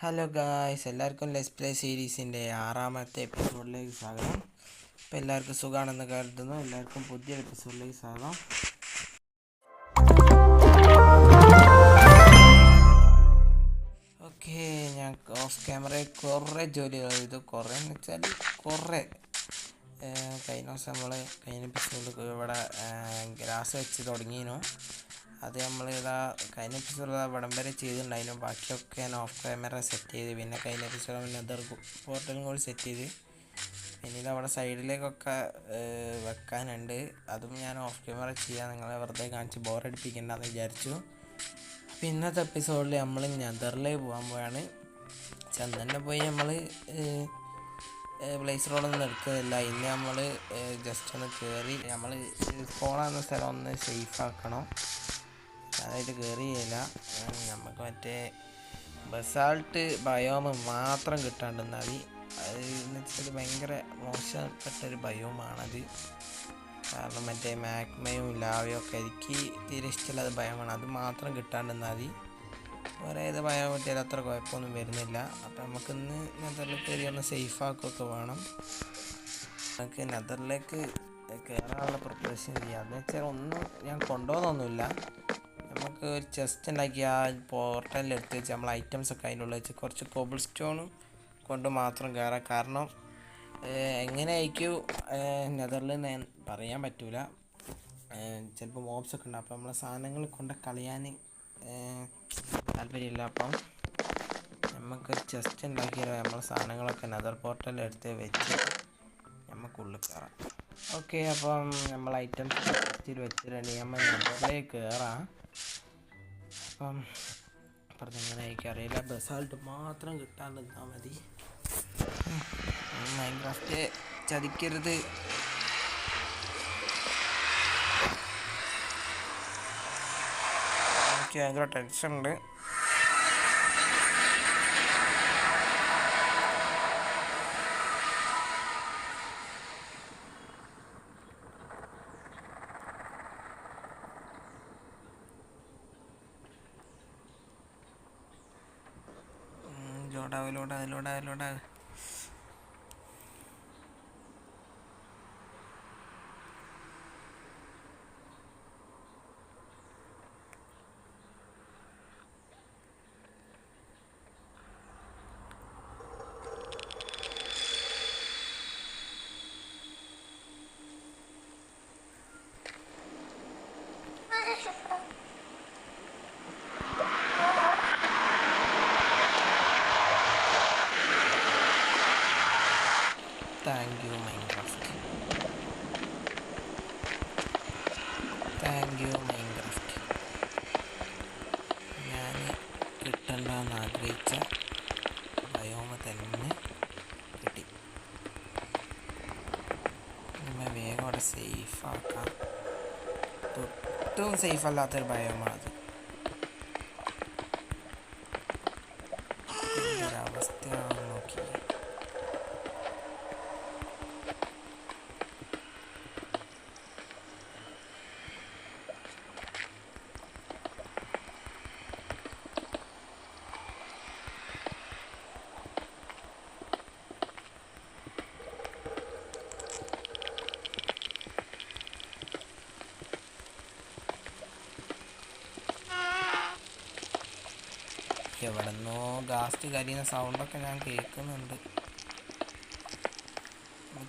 Hello guys, എല്ലാവർക്കും let's play സീരീസിൻ്റെ 6ാമത്തെ എപ്പിസോഡിലേക്ക് സ്വാഗതം. അപ്പോൾ എല്ലാവർക്കും സുഖമാണെന്ന് കരുതുന്നു. എല്ലാവർക്കും പുതിയ എപ്പിസോഡിലേക്ക് സ്വാഗതം. ഓക്കെ, ഞാൻ ഓഫ് ക്യാമറയിൽ കുറേ ജോലികൾ ചെയ്തു. കുറേ എന്ന് വെച്ചാൽ കുറേ കഴിഞ്ഞ ദിവസം കഴിഞ്ഞ എപ്പിസോഡിൽ ഇവിടെ ഗ്രാസ് വെച്ച് തുടങ്ങിയിരുന്നു. അത് നമ്മൾ കഴിഞ്ഞ എപ്പിസോഡ് ഇവിടം വരെ ചെയ്തിട്ടുണ്ടായിരുന്നു. ബാക്കിയൊക്കെ ഞാൻ ഓഫ് ക്യാമറ സെറ്റ് ചെയ്ത്, പിന്നെ കഴിഞ്ഞ എപ്പിസോഡ് നെതർ പോർട്ടലും കൂടി സെറ്റ് ചെയ്ത്, പിന്നെ ഇതവിടെ സൈഡിലേക്കൊക്കെ വെക്കാനുണ്ട്. അതും ഞാൻ ഓഫ് ക്യാമറ ചെയ്യാൻ നിങ്ങളെ വെറുതെ കാണിച്ച് ബോറടിപ്പിക്കണ്ടെന്ന് വിചാരിച്ചു. അപ്പോൾ ഇന്നത്തെ എപ്പിസോഡിൽ നമ്മൾ നെതറിലേക്ക് പോകാൻ പോയാണ്. ചന്ദനെ പോയി നമ്മൾ പ്ലേസ് റോഡൊന്നും എടുക്കുന്നില്ല. ഇന്ന് നമ്മൾ ജസ്റ്റ് ഒന്ന് കയറി നമ്മൾ സ്പോണാകുന്ന സ്ഥലം ഒന്ന് സേഫ് ആക്കണം. അതായിട്ട് കയറിയില്ല. നമുക്ക് മറ്റേ ബസാൾട്ട് ബയോമ് മാത്രം കിട്ടാണ്ടെന്നാൽ മതി. അത് എന്ന് വെച്ചാൽ ഭയങ്കര മോശപ്പെട്ടൊരു ബയോമാണത്. കാരണം മറ്റേ മാഗ്മയും ലാവയും ഒക്കെ എനിക്ക് തീരെ ഇഷ്ടമുള്ളത് ബയോമാണ്. അത് മാത്രം കിട്ടാണ്ടെന്നാൽ മതി. വേറെ ഏത് ബയോ കിട്ടിയാലും അത്ര കുഴപ്പമൊന്നും വരുന്നില്ല. അപ്പോൾ നമുക്കിന്ന് നെതറിലേക്ക് കയറി ഒന്ന് സേഫ് ആക്കുകയൊക്കെ വേണം. നമുക്ക് നെതറിലേക്ക് കയറാനുള്ള പ്രിപ്പറേഷൻ ചെയ്യാം. എന്ന് വെച്ചാൽ ഒന്നും ഞാൻ കൊണ്ടുപോകുന്നൊന്നുമില്ല. നമുക്ക് ഒരു ചെസ്റ്റ് ഉണ്ടാക്കി ആ പോർട്ടലിൽ എടുത്ത് വെച്ച് നമ്മൾ ഐറ്റംസൊക്കെ അതിനുള്ള വെച്ച് കുറച്ച് കോബിൾ സ്റ്റോണും കൊണ്ട് മാത്രം കയറാം. കാരണം എങ്ങനെയായിരിക്കും നെതറിൽ ഞാൻ പറയാൻ പറ്റൂല. ചിലപ്പോൾ മോബ്സൊക്കെ ഉണ്ട്. അപ്പോൾ നമ്മളെ സാധനങ്ങൾ കൊണ്ട് കളയാൻ താല്പര്യമില്ല. അപ്പം നമുക്കൊരു ചെസ്റ്റ് ഉണ്ടാക്കിയാലോ നമ്മളെ സാധനങ്ങളൊക്കെ നെതർ പോർട്ടലിൽ എടുത്ത് വെച്ച് നമുക്കുള്ളിൽ കയറാം. ഓക്കെ, അപ്പം നമ്മൾ ഐറ്റംസ് ചെസ്റ്റിൽ വെച്ചിട്ടുണ്ടെങ്കിൽ നമ്മൾ നെതറിലേക്ക് കയറാം. അപ്പം പറഞ്ഞെങ്ങനെ എനിക്കറിയില്ല. ബസാൾട്ട് മാത്രം കിട്ടാണ്ടിരുന്നാൽ മതി. മൈൻക്രാഫ്റ്റ് ചതിക്കരുത്. എനിക്ക് ഭയങ്കര ടെൻഷൻ ഉണ്ട്. ലോഡാവ് താങ്ക് യു മൈൻക്രാഫ്റ്റ്. ഞാൻ കിട്ടണ്ടെന്ന് ആഗ്രഹിച്ച ബയോമ തന്നെ കിട്ടി. നമ്മൾ വേഗം അവിടെ സേഫാക്കാം. ഒട്ടും സേഫ് അല്ലാത്തൊരു ബയോമാണ് അത്. ഒരവസ്ഥയാണെന്ന് നോക്കി. എവിടെന്നോ ഗാസ്റ്റ് കരിയുന്ന സൗണ്ടൊക്കെ ഞാൻ കേൾക്കുന്നുണ്ട്.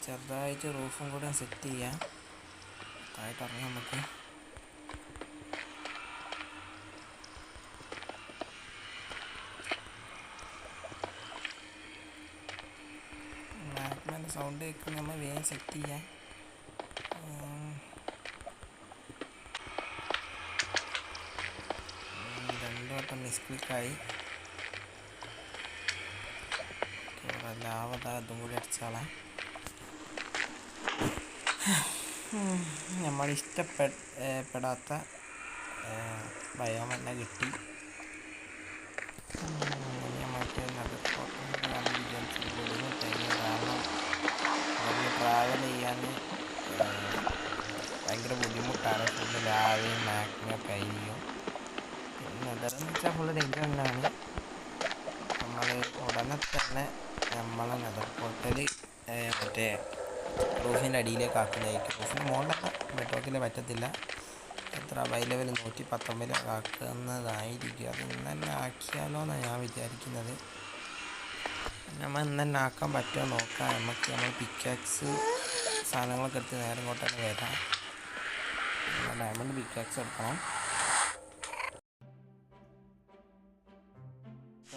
ചെറുതായിട്ട് റൂഫും കൂടെ സെറ്റ് ചെയ്യാം. താഴോട്ട് ഇറങ്ങാം നമുക്ക്. മാഗ്മൻ്റെ സൗണ്ട് കേൾക്കുന്ന നമ്മൾ വേഗം സെറ്റ് ചെയ്യാം. രണ്ടു വട്ടം മിസ്ക്ലിക്കായി. ലാവത അതും കൂടി അടിച്ചാളാം. നമ്മൾ ഇഷ്ടപ്പെടാത്ത ബയോം തന്നെ കിട്ടി. നമുക്ക് കാരണം അതിൽ ട്രാവൽ ചെയ്യാൻ ഭയങ്കര ബുദ്ധിമുട്ടാണ്. ഫുള്ള് ലാവയും മാഗ്മയൊക്കെ ആയിരിക്കും. പിന്നെ അതെന്ന് വെച്ചാൽ ഫുള്ള് ഡേഞ്ചർ തന്നെയാണ്. നമ്മൾ ഉടനെ തന്നെ നമ്മളെ നെതർ പോർട്ടൽ മറ്റേ റൂഫിൻ്റെ അടിയിലേക്ക് ആക്കുന്നതായിരിക്കും. റൂഫിൻ്റെ മുകളിലൊക്കെ ബെഡ് റോക്കിൽ പറ്റത്തില്ല. എത്ര ഹൈ ലെവൽ 119 ആക്കുന്നതായിരിക്കും. അത് ഇന്ന് തന്നെ ആക്കിയാലോ എന്നാണ് ഞാൻ വിചാരിക്കുന്നത്. നമ്മൾ ഇന്ന് തന്നെ ആക്കാൻ പറ്റുമോ നോക്കാം. നമ്മൾ പിക്കാക്സ് സാധനങ്ങളൊക്കെ എടുത്ത് നേരെ ഇങ്ങോട്ട് തന്നെ വരാം. ഡയമണ്ട് പിക്കാക്സ് എടുക്കണം.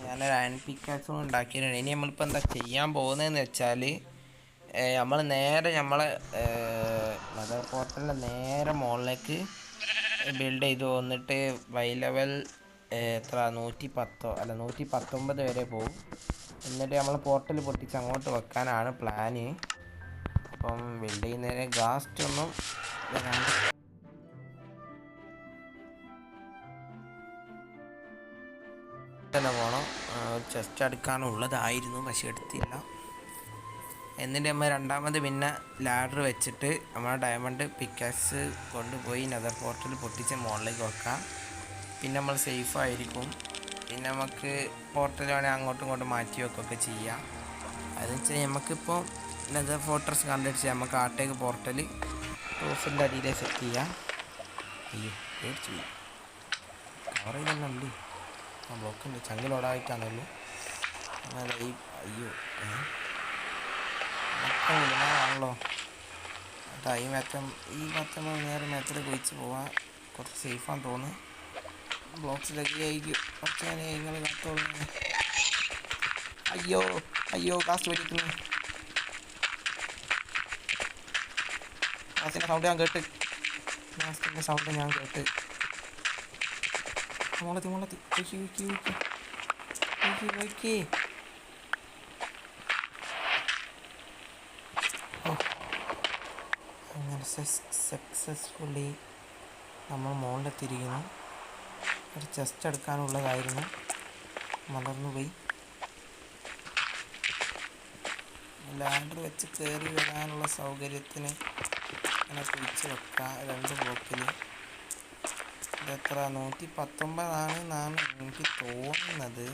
ഞാനൊരു അയൺ പിക്കാക്സും ഉണ്ടാക്കിയിട്ടുണ്ട്. ഇനി നമ്മളിപ്പോൾ എന്താ ചെയ്യാൻ പോകുന്നതെന്ന് വെച്ചാൽ നമ്മൾ നേരെ നമ്മളെ നെതർ പോർട്ടലിൻ്റെ നേരെ മുകളിലേക്ക് ബിൽഡ് ചെയ്ത് വന്നിട്ട് ഹൈ ലെവൽ എത്ര 110 അല്ല 119 വരെ പോകും. എന്നിട്ട് നമ്മൾ പോർട്ടൽ പൊട്ടിച്ച് അങ്ങോട്ട് വെക്കാനാണ് പ്ലാന്. അപ്പം ബിൽഡ് ചെയ്യുന്നതിന് ഗാസ്റ്റ് ഒന്നും തന്നെ പോകണം. ചെസ്റ്റ് എടുക്കാനുള്ളതായിരുന്നു, പക്ഷെ എടുത്തില്ല. എന്നിട്ട് നമ്മൾ രണ്ടാമത് പിന്നെ ലാഡർ വെച്ചിട്ട് നമ്മളെ ഡയമണ്ട് പിക്കാക്സ് കൊണ്ടുപോയി നെതർ പോർട്ടൽ പൊട്ടിച്ച് മുകളിലേക്ക് വെക്കാം. പിന്നെ നമ്മൾ സേഫ് ആയിരിക്കും. പിന്നെ നമുക്ക് പോർട്ടൽ വേണമെങ്കിൽ അങ്ങോട്ടും ഇങ്ങോട്ടും മാറ്റി വെക്കുകയൊക്കെ ചെയ്യാം. അതെന്ന് വെച്ചാൽ നമുക്കിപ്പോൾ നെതർ ഫോർട്രസ് കണ്ടുപിടിച്ച് നമുക്ക് ആട്ടേക്ക് പോർട്ടൽ റൂഫിൻ്റെ അടിയിലേക്ക് സെറ്റ് ചെയ്യാം. അയ്യോ പേടിച്ചു പോയി. കവർ ചെയ്തുണ്ട്. ആ ബ്ലോക്കുണ്ട് ചങ്കിലോടായിട്ടാണല്ലോ. അങ്ങനെ അയ്യോ ആണല്ലോ. അതാ ഈ മറ്റം നേരെ മേത്തിൽ കുഴിച്ച് പോവാൻ കുറച്ച് സേഫാന്ന് തോന്നുന്നു. ബ്ലോക്സിലൊക്കെ ആയിരിക്കും. പക്ഷേ നിങ്ങൾ കാത്തോളൂ. അയ്യോ കാസ്റ്റ് പഠിക്കുന്നു. കാസ്റ്റിൻ്റെ സൗണ്ട് ഞാൻ കേട്ട്. മോളത്തി അങ്ങനെ സക്സസ്ഫുള്ളി നമ്മൾ മുകളിലെത്തിയിരിക്കുന്നു. ഒരു ചെസ്റ്റ് എടുക്കാനുള്ളതായിരുന്നു, മറന്നുപോയി. ലാഡർ വെച്ച് കയറി വരാനുള്ള സൗകര്യത്തിന് അങ്ങനെ കുഴിച്ച് വെക്കാം 2 ബ്ലോക്കിൽ. ഇതെത്ര 119 എന്നാണ് എനിക്ക് തോന്നുന്നത്.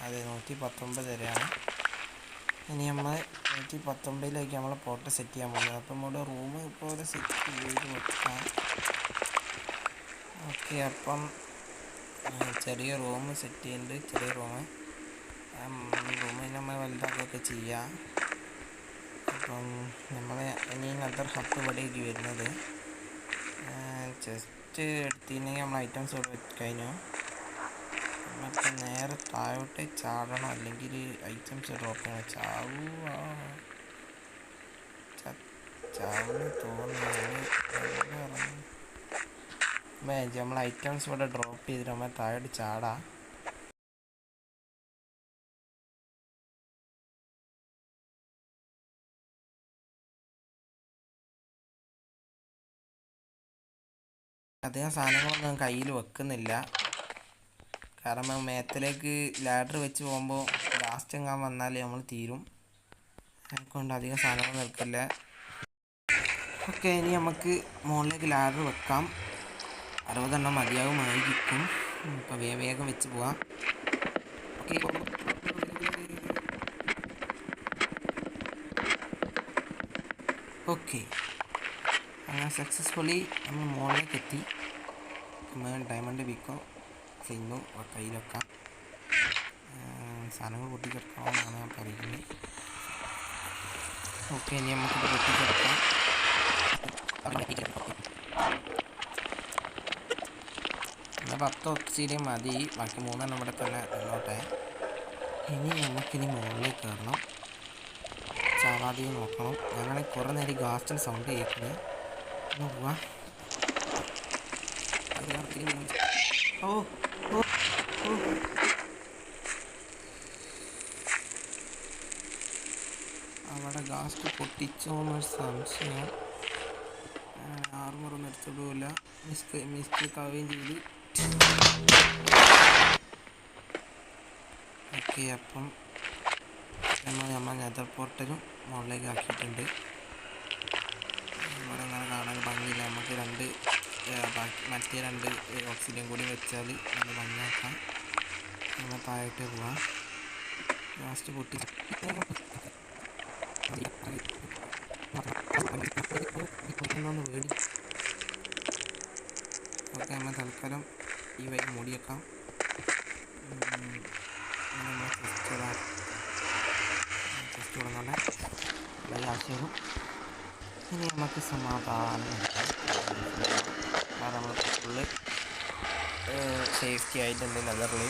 അതെ 119 വരെയാണ്. ഇനി നമ്മൾ 119ലേക്ക് നമ്മൾ പോർട്ട് സെറ്റ് ചെയ്യാൻ പോകുന്നത്. അപ്പം നമ്മുടെ റൂം ഇപ്പോൾ സെറ്റ് ചെയ്ത് വെക്കാം. ഓക്കെ, അപ്പം ചെറിയ റൂം സെറ്റ് ചെയ്യുന്നുണ്ട്. ചെറിയ റൂമിൽ നമ്മൾ വലുതാക്കുകയൊക്കെ ചെയ്യാം. അപ്പം നമ്മൾ ഇനി നെതർ ഹബ് ഇവിടേക്ക് വരുന്നത്. ചെസ്റ്റ് എടുത്തിട്ടുണ്ടെങ്കിൽ നമ്മൾ ഐറ്റംസ് ഇവിടെ കഴിഞ്ഞു. നമുക്ക് നേരെ താഴോട്ട് ചാടണം, അല്ലെങ്കിൽ ഐറ്റംസ് ഡ്രോപ്പ് ചെയ്യണം. ചാവുന്ന് തോന്നുന്നു. നമ്മൾ ഐറ്റംസ് ഇവിടെ ഡ്രോപ്പ് ചെയ്തിട്ട് നമ്മൾ താഴോട്ട് ചാടാം. അധികം സാധനങ്ങളൊന്നും കയ്യിൽ വെക്കുന്നില്ല. കാരണം മേത്തിലേക്ക് ലാഡർ വെച്ച് പോകുമ്പോൾ ലാസ്റ്റ് എങ്ങാൻ വന്നാൽ നമ്മൾ തീരും. അതുകൊണ്ട് അധികം സാധനങ്ങൾ നിൽക്കില്ല. ഓക്കെ, ഇനി നമുക്ക് മുകളിലേക്ക് ലാഡർ വെക്കാം. 60 എണ്ണം മതിയാകുമായിരിക്കും. ഇപ്പോൾ വേഗം വെച്ച് പോവാം. ഓക്കെ, അങ്ങനെ സക്സസ്ഫുള്ളി നമ്മൾ മുകളിലേക്ക് എത്തി. ഡയമണ്ട് പിക്കോ ചെയ്യുന്നു കയ്യിൽ വെക്കാം. സാധനങ്ങൾ പൊട്ടിച്ചെടുക്കണമെന്നാണ് ഞാൻ പറയുന്നത്. ഓക്കെ, ഇനി നമുക്കിത് പൊട്ടിച്ചെടുക്കാം. എന്നാൽ 10 ഒക്സിജൻ മതി. ബാക്കി 3 എണ്ണം ഇവിടെ തന്നെ നിന്നോട്ടെ. ഇനി നമുക്കിനി മുകളിലേക്ക് കയറണം. ചാവാതെയും നോക്കണം. ഞാനാണെങ്കിൽ കുറേ നേരം ഗാസ്റ്റിന് സൗണ്ട് കേൾക്കുന്നത്. ഒന്ന് പോവാം. അവിടെ ഗാസ്റ്റ് പൊട്ടിച്ചോന്നൊരു സംശയം. ആർമറൊന്നും എടുത്തിടില്ല. മിസ്റ്റേക്ക് ആവുകയും ചെയ്തു. ഓക്കെ, അപ്പം നമ്മൾ നെതർ പോർട്ടലും മുകളിലേക്ക് ആക്കിയിട്ടുണ്ട്. നമുക്ക് മറ്റേ 2 ഓക്സിജൻ കൂടി വെച്ചാൽ നമ്മൾ ഭംഗിയാക്കാം. നമ്മൾ താഴോട്ട് പോവാം. ലാസ്റ്റ് പൊട്ടി വേടി. ഓക്കെ, നമ്മൾ തൽക്കാലം ഈ വഴി മൂടിയേക്കാം. ടെസ്റ്റ് തുടങ്ങണ്ട ആവശ്യവും. ഇനി നമുക്ക് സമാധാനം നമ്മൾ ഫുള്ള് സേഫ്റ്റി ആയിട്ടുണ്ട് നെതറിൽ.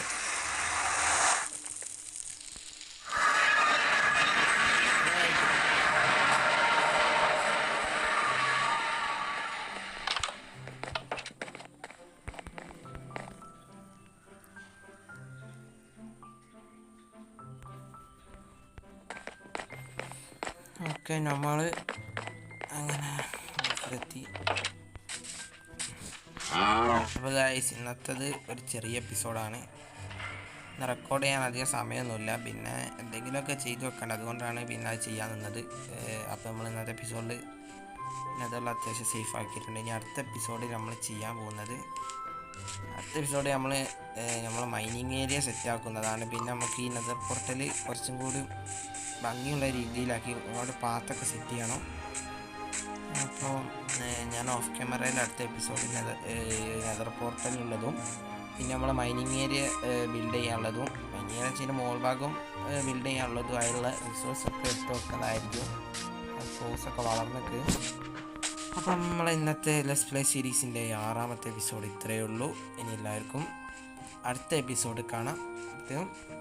ഓക്കെ, നമ്മൾ അങ്ങനെ എത്തി. അപ്പോൾ ഗൈസ്, ഇന്നത്തേത് ഒരു ചെറിയ എപ്പിസോഡാണ്. ഇന്ന് റെക്കോർഡ് ചെയ്യാൻ അധികം സമയമൊന്നുമില്ല, പിന്നെ എന്തെങ്കിലുമൊക്കെ ചെയ്തു വെക്കണം, അതുകൊണ്ടാണ് പിന്നെ അത് ചെയ്യാൻ നിന്നത്. അപ്പോൾ നമ്മൾ ഇന്നത്തെ എപ്പിസോഡിൽ അതെല്ലാം അത്യാവശ്യം സേഫ് ആക്കിയിട്ടുണ്ട്. ഇനി അടുത്ത എപ്പിസോഡിൽ നമ്മൾ ചെയ്യാൻ പോകുന്നത്, അടുത്ത എപ്പിസോഡ് നമ്മൾ മൈനിങ് ഏരിയ സെറ്റ് ആക്കുന്നതാണ്. പിന്നെ നമുക്ക് ഈ നെതർ പോർട്ടൽ കുറച്ചും കൂടി ഭംഗിയുള്ള രീതിയിലാക്കി ഒരുപാട് പാത്തൊക്കെ സെറ്റ് ചെയ്യണം. അപ്പോൾ ഞാൻ ഓഫ് ക്യാമറയിൽ അടുത്ത എപ്പിസോഡിൽ നെതർ പോർട്ടലുള്ളതും പിന്നെ നമ്മളെ മൈനിങ് ഏരിയ ബിൽഡ് ചെയ്യാനുള്ളതും, മൈനിങ് ഏരിയ വെച്ചാൽ മോൾ ഭാഗം ബിൽഡ് ചെയ്യാനുള്ളതും ആയുള്ള റിസോഴ്സൊക്കെ എടുത്ത് വെക്കുന്നതായിരിക്കും. റിസോഴ്സൊക്കെ വളർന്നിട്ട്. അപ്പം നമ്മളെ ഇന്നത്തെ ലെറ്റ്സ് പ്ലേ സീരീസിൻ്റെ 6ാമത്തെ എപ്പിസോഡ് ഇത്രയേ ഉള്ളൂ. ഇനി എല്ലാവർക്കും അടുത്ത എപ്പിസോഡ് കാണാം.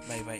Bye bye.